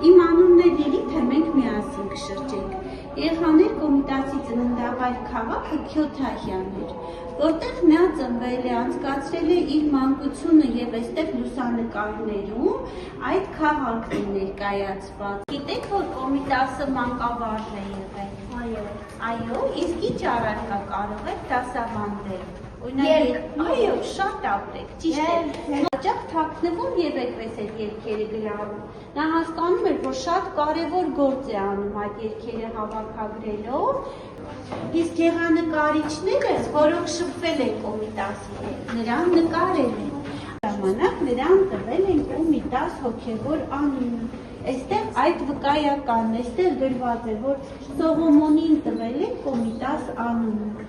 Իմ անունն է Լիլիթ, թե մենք միասին կշրջենք։ Երեխաներ կոմիտասի ծննդավայր քաղաքը Քյոթահյան էր, որտեղ նա ծնվել է, անցկացրել է իր մանկությունը եւ այստեղ լուսանկարներում այդ քաղաքն է ներկայացված։ Գիտեք, որ կոմիտասը մանկավարժ է եղել։ Այո, իսկ ինչ առարկա կարող եք դասավանդել։ Այո, շատ ապրեք, ճիշտ է։ Հաճախ թաքնվում եւ այդպես այդ երգերը գրառում։ Նա հասկանում էր, որ շատ կարևոր գործ է անում այդ երգերը հավաքագրելով։ Իսկ գեղանկարիչները, որոնք շփվել են կոմիտասի հետ, նրան նկարել են։ Ժամանակ նրան տվել են կոմիտաս հոգևոր անունը։ Այստեղ այդ վկայականն, այստեղ գրված է, որ Սողոմոնին տվել են կոմիտաս անունը։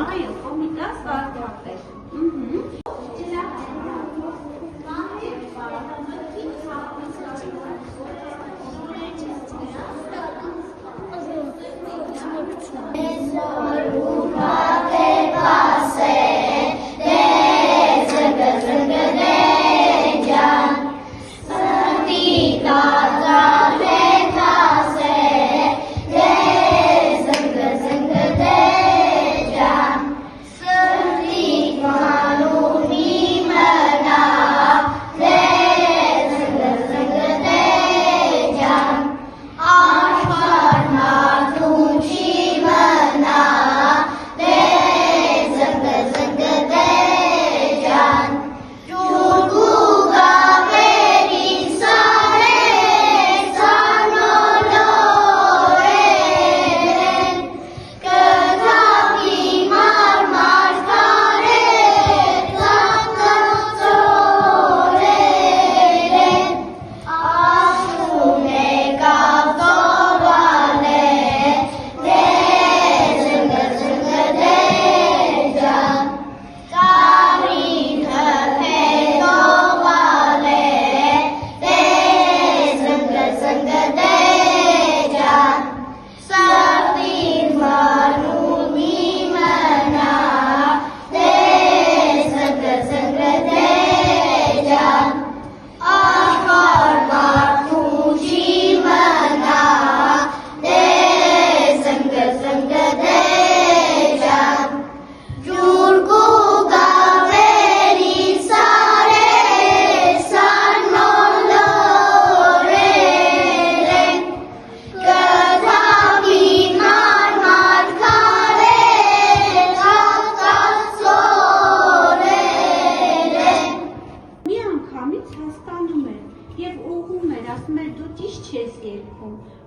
Այո, կոմիտաս վարդապետ։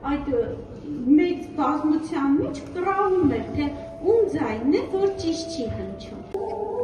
Այդ մեծ բազմության մեջ կռավում էր, թե ում ձայնն է, որ ճիշտ չի հնչում։